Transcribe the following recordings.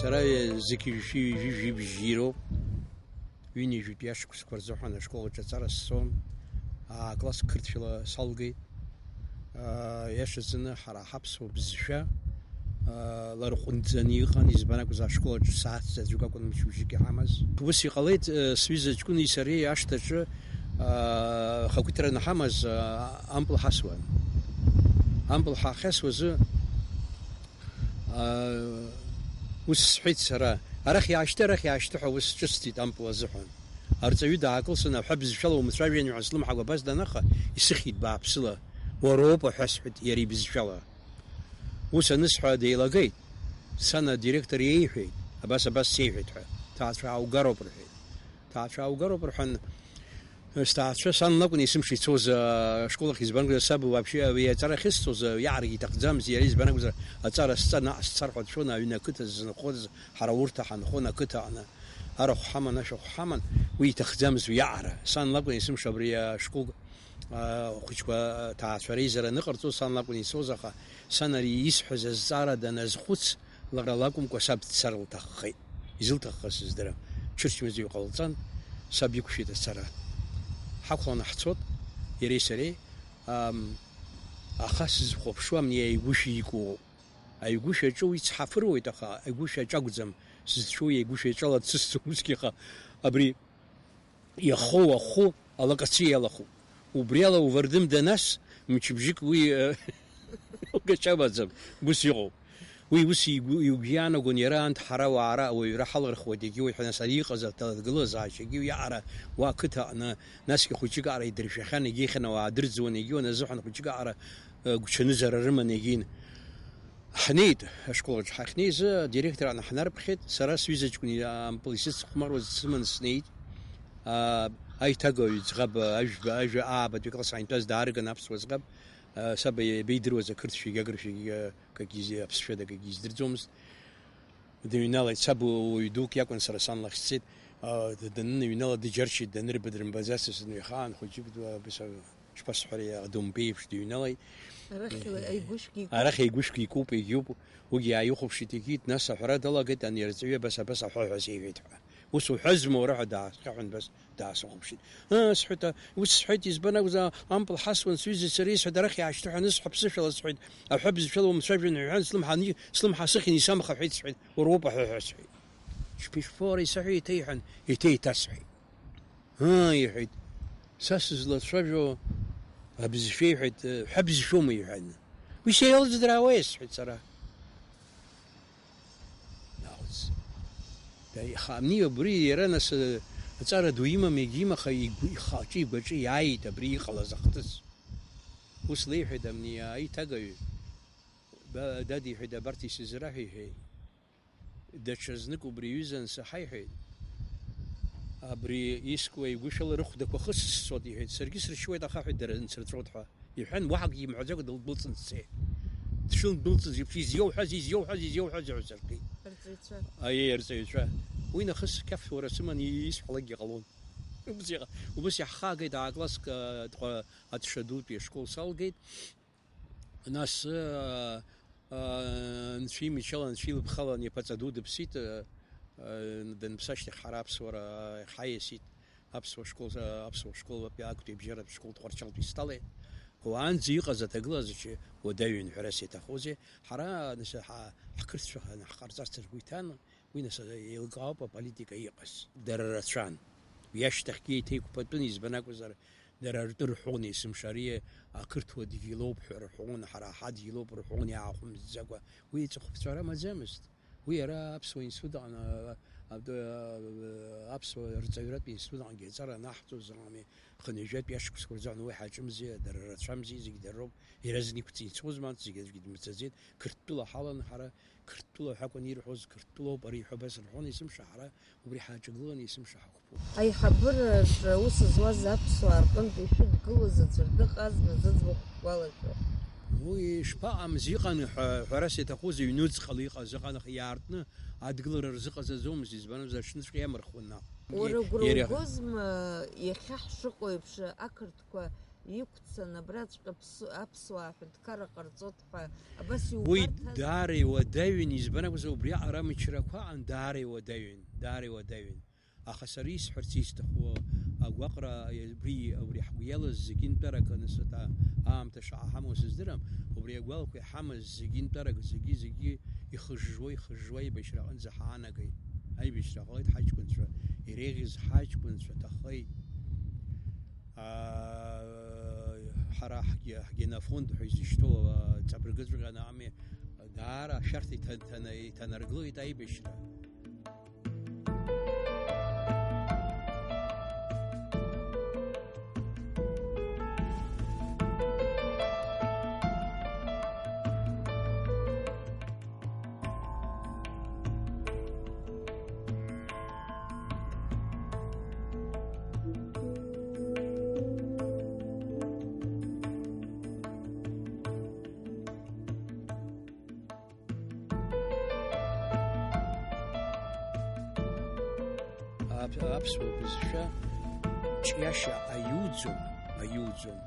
سراي زكي جي بجيرو ويني جي بياش كسكورزوحنا شكول جزارة الصوم كلاس كرت في صالجي ياش الزنا حرا حبس وبزشا لارخون زني خان يزبانك وزا شكول ساعات زوجا كون مشوشي كحمز بوسي قليت سويزا تكون يسري عشتش خاكوتر نحمز أمبل حسوان أمبل حاخس وز وسحيت سرا أرخي عشت حوس جستي أمبل زحون أرتوي داكل سنة حبز شلو متراجعين يعسلم حق بس دناخ يسخيت باب سلا وروب حسحت يري بزشلا وسنسحة ديلاقيت سنة ديريكتور يحيد بس سيحيت تعرف أو قرب رحيد تعرف أو قرب رحن استعرف سان لكن يسمشي توز شكول خيزبان سبب وابشي ويا ترى خستوز يعرق تقدم زي زبان وزر ترى استنى استرحت شونا وينا كتز نخوز حرورت حنخونا كتا أنا أروح حمن أشوف حمن ويتخدمز ويعرى سان لكن يسمش بريا شكول خوشوا تعرف ريزر نقرتو سان لكن يسوزخ سان يسحز الزارة دنز خوتس لغلاكم كسبت سرل تخي يزل تخصص درا شرش مزي قلتان سبيكوشي تسرى حقنا حصوت يريسري أخص خوب شو من يعيشي يكو أيقوش يجوا يتحفروا يتخا أيقوش يجاكزم شو يقوش يجلا تسوسكي خا أبري يخو الله كسي الله خو وبريالا وفردم دناس مش بيجيك وي كشابزم بوسيو ويوسي يوجيانا غنيران حرا وعرا ويرحل الخواتيكي ويحنا صديقة زت الجلوز عاشقي ويعرا وقتها أنا ناس يخوشيك على يدري خان يجي خنا وعدرز ونيجي ونزحنا خوشيك على شنزر رمن يجين حنيد أشكرك حنيز ديريكتور أنا حنار بخيت سراس سويزة تكوني بوليسيس خمر وزمن سنيد أي تجو يزغب أج عبد يقص عين تاز دارج نفس وزغب سب بيدرو ذكرت شيء جاكر شيء كجيز أبسفيدا كجيز درجومس دينالا سب ويدوك يكون سرسان لخسيت دينالا ديجرشي دينر بدرن بزاس إنه خان خجيب بس شبص حرية دوم بيفش دينالا أرخي يجوشكي كوب يجوب وجي أيوخب شتيكيت ناس حرة دلا قد أن يرتوي بس حول حسيفيت وسو حزم وراح داس كحن بس داس وخبشين سحته وسحيت يزبنا وذا أمبل حسون سويز سريس هذا رخي عشتو حنسحب سفل سحيد أحب زفلو مسافرين عن سلم حسخن يسام خفيت سحيد وروبه حسحيد شبيش فوري سحيد تيحن يتي تسحيد يحيد ساسز لتشجو أبز في حد حبز شومي يحن وش يلز دراويس حد صراحة ناوز ده خامني بري يرنس صار دويما ميجيما خاطي بجي ياي تبري خلاص اختص وصلي حدا مني اي تاغي دادي حدا برتي سزراحي هي دشزنك بريوزن صحيح أبري يسكوي يقول رخدك وخص صوتي هيد سرقيس رشوي دخل حد نسر تروحها يحن واحد يمعجق دل بلطن سي شلون بلطن يبشي زيو حزي عزرقي أي يرسي شو وين خص كف ورسمن يسح لقي قلون وبس يحقق دا كلاس تقول أتشدود بيشكل سالجيت ناس نشي ميشل نشي بخلا نيبتزدود بسيت دن بساشتي خراب صورة حيسيت أبسو شكول بيأكل بجرب شكول تورشل بيستالي هو عن زيقة ذات جلازش وداين حراسة تخوزي حرا نس حكرت شو أنا حكرت ترويتان وينس يلقاب بوليتيكا يقص دررتشان ويشتكي تيكو بدنيز بناك وزر درر حوني اسم شريه أكرت ودي يلوب حرحون حرا حد يلوب حوني عقم الزقة ويتخف شرا ما زمست ويرى أبسو إن السودان أبسو رتيرات بين السودان جزارة نحتو زعمي خنيجات بيشكو سكورزان واحد شمزي دررت شمزي زي درب يرزني كتير سوزمان زي قد متزيد كرتلا حالا حرا كرتلا حكون يروحوز كرتلا بريحو بس الحون يسم شحرا وبريحة جلون يسم شحكو أي حبر وس زواج أبسو أرقم بيشد جلوز تصدق أزم زوج ولا شو ويشبع مزيقا حراسة تخوز ينوز خليقة زقنا خيارتنا عدقل رزق زوم زبانة زشنش يمر خونا ورجوزم يخح شقو يبش أكرت كوا иқәцаны абраҵәҟьа аԥсуаа аҳәынҭқарра ҟарҵоит ҳәа абас уи иубарҭаз. даара иуадаҩын, избан акәзар убри аҟара мчрақәа даара иуадаҩын. Аха сара исҳәарц исҭаху агәаҟра убри ҳгәы иалаз зегьы нтәарак анысыта аамҭа шаҟа ҳамоу сыздырам, убри агәалақәа иҳамаз зегьы нтәарак зегьы ихыжжуа аибашьраҟынӡа ҳаанагеит. Аибашьра ҟалеит ҳаҷкәынцәа, иреиӷьыз ҳаҷкәынцәа ҭахеит. ҳара ҳгенофонд ҳәа изышьҭоу ҵабыргыҵәҟьаны ами даара ашәарҭа иҭанаргылеит аибашьра. Аԥсуа бызшәа ҿиашьа аиуӡом.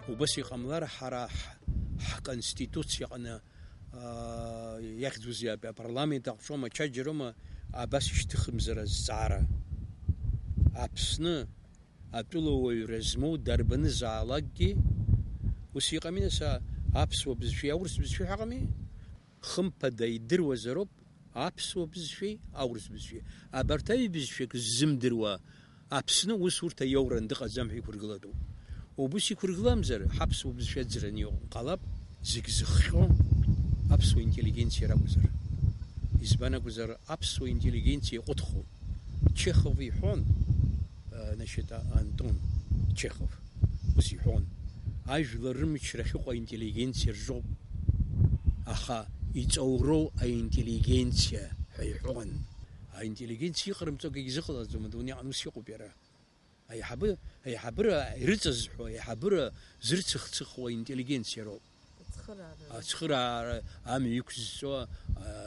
Убас иҟамлар ҳара ҳконституциаҟны иахьӡузеи апарламент аҟәшома ачаџьарома абас ишьҭыхымзар азҵаара. Аԥсны атәылауаҩра змоу дарбанызаалакгьы ус иҟами нас аԥсуа бызшәеи аурыс бызшәеи ҳаҟами. Хымԥада идыруазароуп аԥсуа бызшәеи аурыс бызшәеи. Абарҭ аҩбызшәак ззымдыруа Аԥсны ус урҭ аиоуран дыҟаӡам ҳәа иқәыргылатәуп. Убас иқәыргыламзар ҳаԥсуа бызшәа аӡраны иҟоу ҟалап, зегь зыхҟьо аԥсуа интеллигенциа ракәзар. Избан акәзар аԥсуа интеллигенциа иҟәыҭхоуп. Чехов иҳәон, Антон Чехов ус иҳәон, ажәлар рымчра ахьыҟоу аинтеллигенциа рҿоуп, аха иҵоуроу аинтеллигенциа ҳәа иҳәон. Аинтеллигенциа иҟарымҵогьы изыҟалаӡом, адунеиаҟны ус иҟоуп иара. Аиҳабыра ирыҵазҳәо, аиҳабыра зырцыхцыхуа аинтеллигенциа роуп. Ацхыраара амҩа иқәызҵо,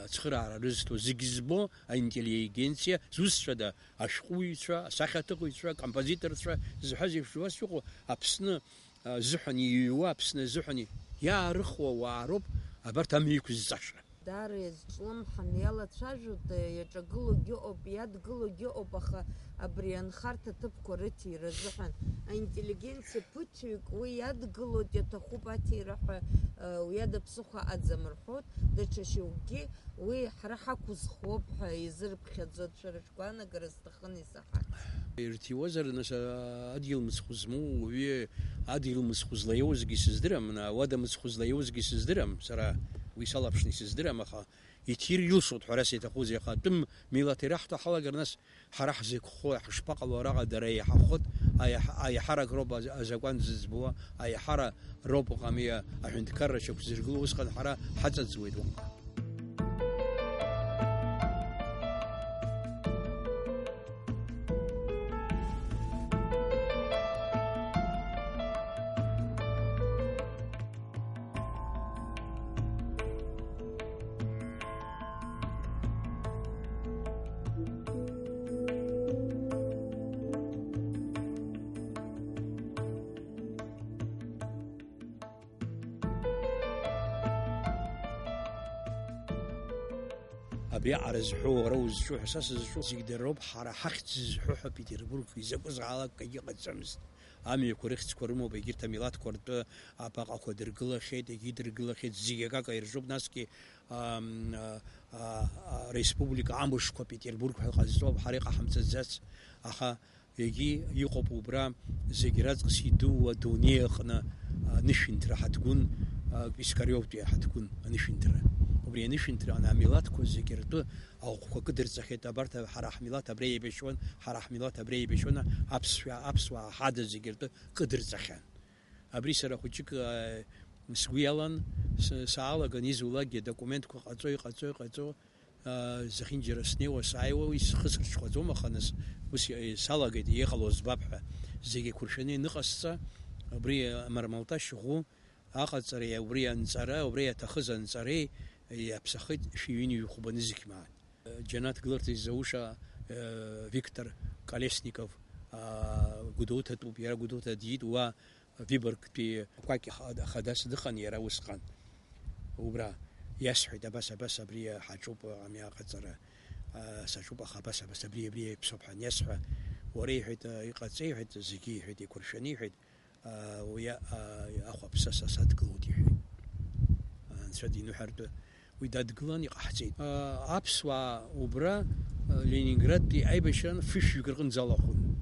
ацхыраара рызҭо зегь збо аинтеллигенциа зусҭцәада ашәҟәыҩҩцәа, асахьаҭыхыҩцәа, акомпозиторцәа зҳәаз еиԥш иҟоу Аԥсны зыҳәан иҩуа, Аԥсны зыҳәан иаарыхуа ауаа роуп абарҭ амҩа иқәызҵаша. Даара иазҿлымҳан иалацәажәоит, иаҿагылогьы ыҟоуп, иадгылогьы ыҟоуп, аха абри анхарҭа ҭыԥқәа рыҭира азыҳәан аинтеллигенциа ԥыҭҩык уи иадгылоит, иаҭахуп аҭира ҳәа уи ада ԥсыхәа аӡамырҳәоит, даҽа шьоукгьы уи ҳара ҳақәызхуоуп ҳәа изырԥхьаӡоит. Шәара шәгәаанагара сҭахын исаҳарц. Ирҭиуазар нас адгьыл мыцхә змоу уаҩы адгьыл мыцхә злаиоузгьы сыздырам, ауада мыцхә злаиоузгьы сыздырам, сара уи салаԥшны исыздырам, аха иҭир илшоит ҳәа арас иаҭахузеи, аха атәым милаҭ ираҳҭо ҳалагар нас ҳара ҳзықәхо ҳашԥаҟало араҟа дара иаҳахәот, аиаҳарак роуп азакәан зыӡбуа, аиаҳара роуп ҟами аҳәынҭқарра шьақәзыргыло, усҟан ҳара ҳаҵаӡуеит уаҟа. Абри аҟара зҳәоу, ара узҿу ҳәа са сызҿу зегь дара роуп, ҳара ҳахьӡ зҳәо ҳәа Петербург изакәызаалак иҟаӡамызт. Амҩақәа рыхьӡқәа рымоуп, егьырҭ амилаҭқәа ртәы абаҟақәа дыргылахьеит, егьидыргылахьеит, зегь акака ирҿуп, насгьы республика амышқәа Петербург ҳәа ҟазҵоуп, ҳара иҟаҳамҵаӡац, аха егьи иҟоуп убра зегь раҵкыс идуу адунеи аҟны анышәынҭра ҳаҭгәын, Пискариовтәи аҳаҭгәын анышәынҭра. Убри анышәынҭра амилаҭқәа зегь ртәы аӷәқәа кыдырҵахьеит, абарҭ ҳара ҳмилаҭ абри еибашьуан, ҳара ҳмилаҭ абри еибашьуан, аԥсуаа ҳада зегь ртәы кыдырҵахьан. Абри сара хәыҷык сгәы иалан, саалаган изулакгьы адокументқәа ҟаҵо, зехьынџьара снеиуа сааиуа, уи схы сырҽхәаӡом, аха нас ус салагеит иҟало збап ҳәа, зегь еиқәыршәаны иныҟасҵа, абри амармалташь ӷәы аҟаҵареи, убри анҵара, убри иаҭахыз анҵареи иаԥсахеит шәиҩынҩы хәбаны зықьмаат. Џьанаҭ гыларҭа изауша Виктор Колесников Гәдоуҭатәуп, иара Гәдоуҭа диит, уа виборг пи кваки хадас дыхан яра усқан убра ясхи да баса брия хачуп амя қацара сачуп хабаса брия псопхан ясха وريحت يقصي حت زكي حت كرشني حت ويا اخو بسس صدقودي نسدي نحرت ويداد قلاني قحتي ابسوا وبرا لينينغراد دي ايبشن فيش يقرقن زلاخون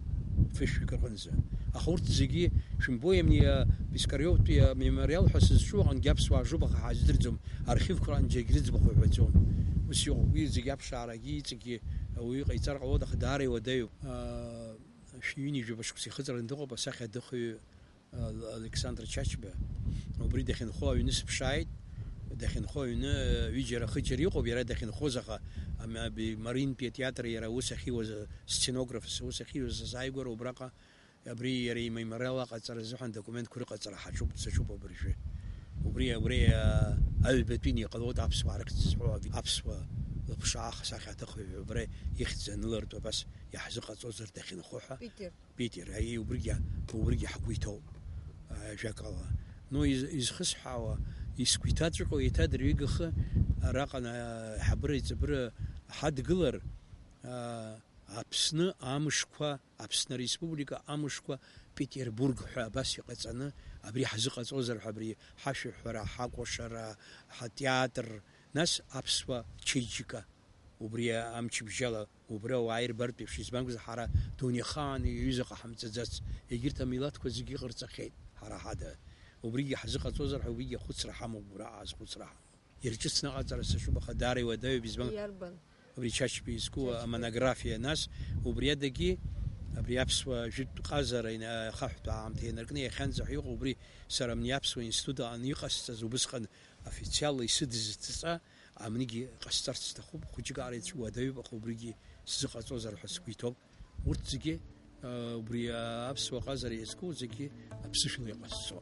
فيش يقرقن ز اخورت زكي شنبويمني بيسكاريوت بي ميموريال حسز شو عن جابسوا جوبخ حاجدرزم ارخيف قران جيجريز بخو حوتون وسيو ويزي جاب شعرجي تجي ويقيتر قوض خداري ودايو شيني جبش كسي خزر ندقو بساخ دخو الكسندر تشاتشبا وبري دخن خو يونس بشايد دخن خو ين ويجرا خجري قو بيرا دخن خوزخه اما بمارين بي تياتر يرا وسخي وز ستينوغراف وسخي وز زايغور وبرقه بري يري ميموريال قصر زحن دوكومنت كوري قصر حشوب تشوب بريشه وبري البتيني قلوت ابس وارك تسحوا ابس بشاخ ساخه تخوي بري يخزن لرد بس يحزق صوزر دخين خوحه بيتر هي وبرجع حكويتو جاكا نو يزخص حوا يسكويتاتركو يتدريغخ راقنا حبري زبر حد قلر ابسنا امشكوا ابسنا ريسبوبليكا امشكوا بيتربورغ بس يقصنا ابري حزق صوزر حبري حش حرا حقوشرا حتياتر ناس ابسوا تشيجيكا وبريا امشي بجلا وبرا واير برد بشيز بانغز حرا دنيا خان يزق حمتزات يجرت ميلاد كوزيغي غرتخيت حرا هذا وبريا حزق صوزر حويه خسر حمو برا از خسر يرجسنا قصر شو بخداري وداي بيزبان يربن وبري تشاش بيسكو امانغرافيا ناس وبريا دقي ابري ابسوا جد قازر ان خحت عامتين ركني خنز حيق وبري سرم يابسوا انستود ان يقص زوبسخن افيتشال يسدز تسا امنيجي قصرت تخوب خوجقاري شو دايب خبريجي سزقصو زر حسكيتو ورتزكي وبري ابسوا قازر يسكو زكي ابسشو يقصو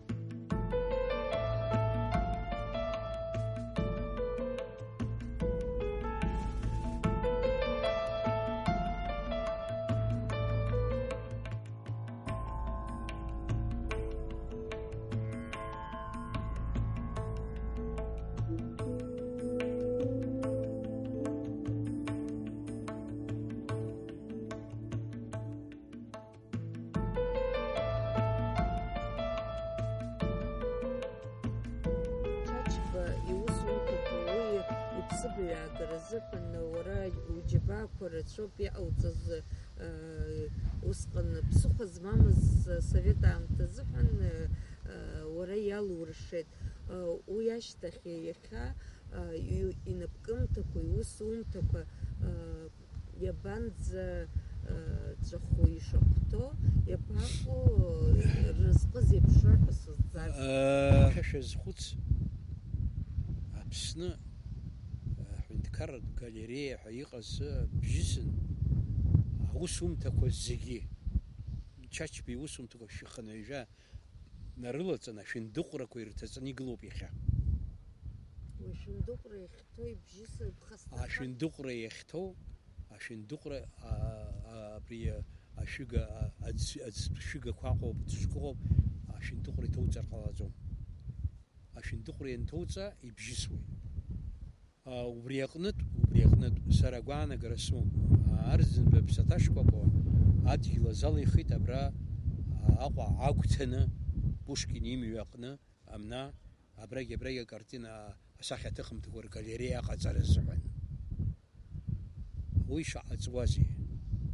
زفن وراي وجبا كورتشو بي او تز وسقن بسوق زمامز سويت عم تزفن وراي يالورشت وياشتخي يخا ينبقم تكو يوسون تكو يبانز تخو يشقتو يباقو رزق زي بشور بس الزار كشز خوت ابسنا كرد جاليري حقيقة بجسن وسوم تكو زجي تشاش بي وسوم تكو شخنا جا نرلت أنا شن دقرة كويرتزني قلوبي خا وشن دقرة يختوي بجسن بخسته عشان دقرة يختو عشان دقرة بري أشجع أشجع قاقو بتشكو عشان دقرة توزع قلازم عشان دقرة ينتوزع يبجسوي وبريقنت سرقوانا قرسمو أرزن ببسطاشكو بو عادي لازالي خيط أبرا أقوى عاقتنا بوشكين يميوقنا أمنا أبرا كارتينا أساخي تخم تقول غاليريا قصر الزحن ويش أزوازي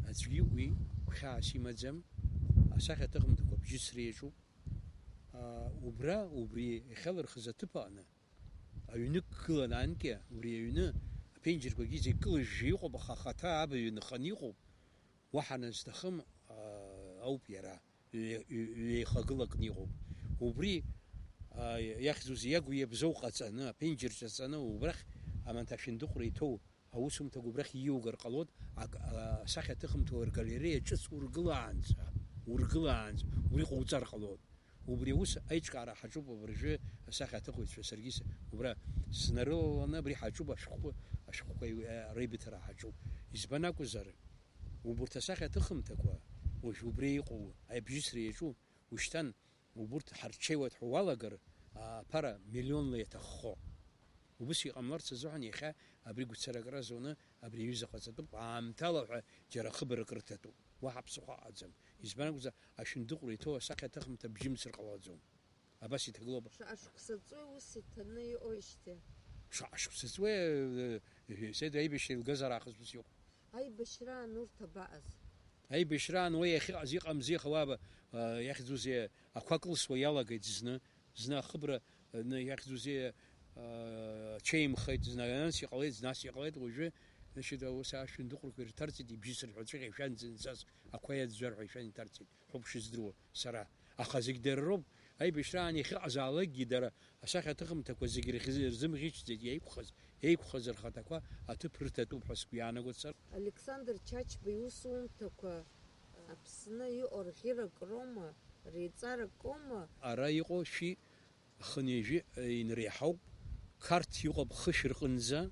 أزوي وخاسي مزم أساخي تخم تقول بجسريجو وبري خلر خزتبا أنا أيونك كلنا عنك وريونه بينجر بجيزي كل جيقو بخاطا أبيون خنيقو وحنا نستخم أو بيرا لخقلق نيقو وبري ياخذوا زياقو يبزوقة أنا بينجر جسنا وبرخ أما تشين دقري تو أوسم تقول برخ يوغر قلود ساخة تخم تور غاليريا جس ورقلانز وريقو تار قلود وبريوس أيش كارا حجوب برجع ساخة تقول في سرقيس وبرا سنرو أنا بري حجوب أشخو ريبت را حجوب يزبنا كوزر وبرتساخة تخم تقوى وش بريقو أي بجسري شو وشتن убурҭ ҳарчеиуеит ҳәа уалагар, аԥара миллионла иаҭаххо. Убыс иҟамларц азыҳәан иахьа абри гәцаракра зуны абри аҩыза ҟаҵатәуп, аамҭала ҳәа џьара хыбарак рыҭатәуп. Уаҳа ԥсыхәа аҟаӡам. Избан акәзар, ашәындыҟәра иҭоу асахьа аҭыхымҭа бжьымцыр ҟалаӡом. Абас иҭагылоуп. Шаҟа шықәсаҵәы ус иҭаны иҟоижьҭеи. Шаҟа шықәсаҵәы сеид аибашьра илгазар аахыс ус иҟоуп. Аибашьраан урҭ абаҟаз. Аибашьраан уи иахьыҟаз иҟамзи, аха уа иахьӡузеи ақәа кылсуа иалагеит зны ахыбра иахьӡузеи ҽеимхеит, зны анс иҟалеит, нас иҟалеит, уажәы ус ашәындыҟәрақәа ирҭарҵеит, ибжьысыр ҳәа ҵәыҟьа ишәан зынӡас ақәа иаӡәзар ҳәа ишәан иҭарҵеит, ҳәоуп шыздыруа сара. Аха зегь дара роуп, аибашьраан иахьыҟазаалакгьы дара асахьа аҭыхымҭақәа зегь рзымӷьычӡеит, еиқәхаз рхаҭақәа аҭыԥ рыҭатәуп ҳәа сгәы иаанагоит сара. Александр Чачба иусумҭақәа Аԥсны иҟоу рӷьырак роума, реиҵарак роума? Ара иҟоу шәи хынҩажәи инреиҳауп, қарҭ иҟоуп хышә рҟынӡа,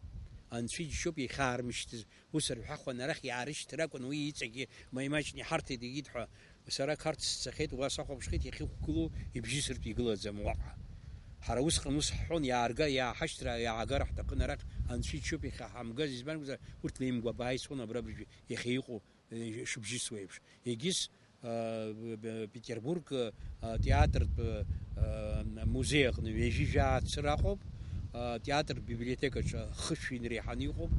анцәа иџьшьоуп иахьаармышьҭыз, ус рҳәахуан арахь иаарышьҭыр акәын, уи иҵегьы маимаҷны иҳарҭеит егьит ҳәа. Сара қарҭ сцахьеит, уа сахәаԥшхеит, иахьықәгылоу ибжьысыртә игылаӡам уаҟа. Ҳара усҟан ус ҳҳәон, иаарга, иааҳашьҭра, иаагар ҳҭахын арахь, анцәа иџьшьоуп иахьаҳамгаз, избан акәзар, урҭ леимгәабаа ицон абра иахьа иҟоу шыбжьысуа еиԥш. Егьыс Петербург театртә музеи аҟны ҩажәижәаацыр аҟоуп, театр библиотекаҿы хышә инреиҳаны иҟоуп,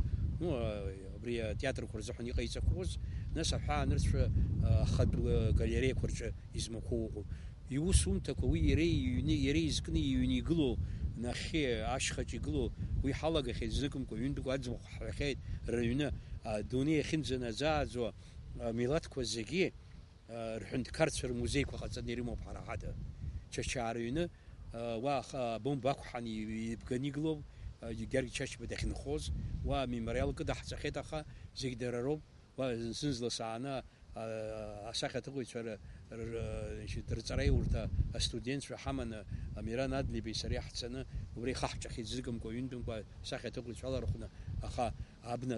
абри атеатрқәа рзыҳәан иҟаиҵақәоз, нас аҳәаанырцәа ахатә галереақәа рҿы измақәоу ыҟоуп. Иусумҭақәа уи иара изкны иҩны игылоу, нахьхьи ашьхаҿ игылоу, уи ҳалагахьеит зныкымкәа, ҩынтәқәа аӡбахә ҳҳәахьеит, рыҩны адунеи иахьынӡанаӡааӡо амилаҭқәа зегьы рҳәынҭқарцәа рмузеиқәа ҟаҵаны ирымоуп ҳара ҳада. Чачаа рыҩны уа абомба ақәҳан ибганы игылоуп, Георги Чачба дахьынхоз, уа амемориал кыдаҳҵахьеит, аха зегь дара роуп. Уа зынзла сааны асахьа аҭыҟәаҩцәа рҵареи урҭ астудентцәа ҳаманы Амиран Адлибеи сареи ҳцаны убри ихаҳҿахьеит зыгымкәа, ҩынтәымкәа асахьа аҭыҟәаҩцәа алархәны, аха абна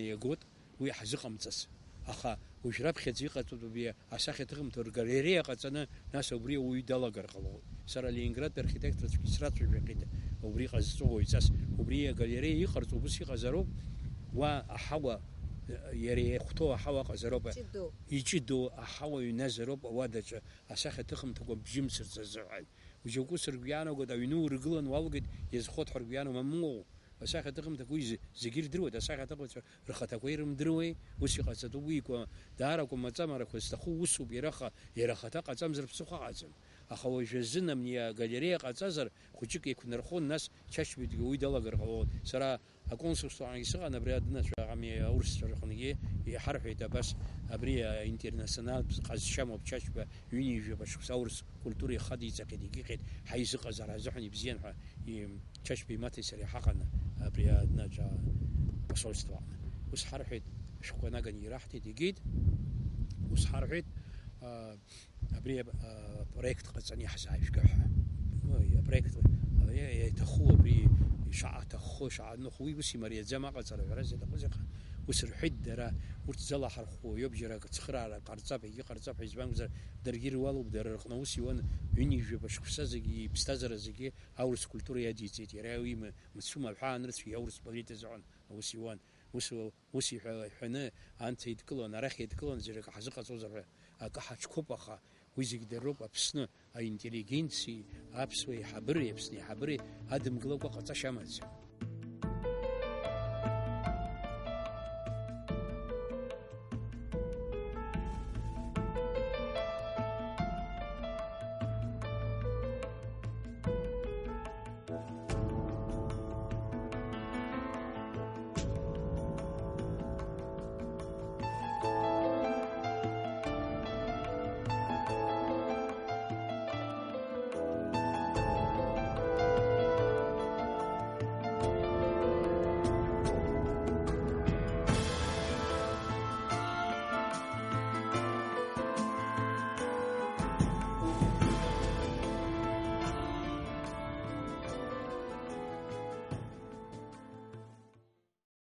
иагот уи ҳзыҟамҵаз. Аха уажә раԥхьаӡа иҟаҵоит убри асахьа аҭыхымҭа ргалереиа ҟаҵаны, нас убри ауаҩы далагар ҟалоит. Сара Ленинград архитекторцәгьы срацәажәахьеит убри ҟазҵо уаҩҵас. Убри агалереиа иҟарҵо убыс иҟазароуп, уа аҳауа иара иахәҭоу аҳауа ҟазароуп, иҷыдоу аҳауа ҩназароуп ауадаҿы асахьа аҭыхымҭақәа бжьымцырц азыҳәан. Џьоукы сыргәы иаанагоит, аҩны ургылан уалгеит, иазхоит ҳәа ргәы иаанагом, мамоу. Асахьа аҭыхымҭақәа уи зегьы ирдыруеит, асахьа аҭыхымҭақәа рхаҭақәа ирымдыруеи, ус иҟаҵатәуп, уи даарақәа маҵамарақәа зҭаху усуп, иара хата ҟаҵамзар ԥсыхәа аҟаӡам. Аха уажәы азын амни агалереиа ҟаҵазар, хәыҷык еиқәнархон, нас Чачбагьы уи далагар ҟалоит. Сара аконсульствоҟагьы сыҟан, абри адынацәа аурысцәа рҟынгьы иҳарҳәеит абас, абри интернационалтә ҟазшьамоуп Чачба ҩынҩажәа шықәса аурыс культура ихадиҵахьеит, егьыҟеит ҳаизыҟазар азыҳәан ибзиан ҳәа Чачба имаҭеи сареи ҳаҟан абри адынаҿ апосольствоҟны. Ус ҳарҳәеит, шәҟәқәа наганы ираҳҭеит, егьит, ус ҳарҳәеит, абри проект ҟаҵаны иаҳзаажәга ҳәа. Апроект иаҭаху абри шаҟа шаҟа уи ус имариаӡам аҟаҵара ҳәара зиаҭахузеи аха ус рҳәеит дара, урҭ залаҳархәуа иоуп, џьара цхыраара ҟарҵап, егьи ҟарҵап ҳәа избан акәзар, даргьы ируалуп, дара рҟны ус иуан, ҩынҩажәа шықәса зегьы иԥсҭазаара зегьы аурыс культура иадиҵеит, иара уи мыцхәым аҳәаанырцәгьы аурыс поет азыҳәан ус иуан. Ус иҳәаны анҭ еидкылан, арахь еидкылан, џьара акы ҳазыҟаҵозар ҳәа акы ҳаҿқәоуп, аха уи зегь дара роуп. Аԥсны аинтеллигенциеи, аԥсуа еиҳабыреи, Аԥсны еиҳабыреи адымгылакәа ҟаҵашьа амаӡам.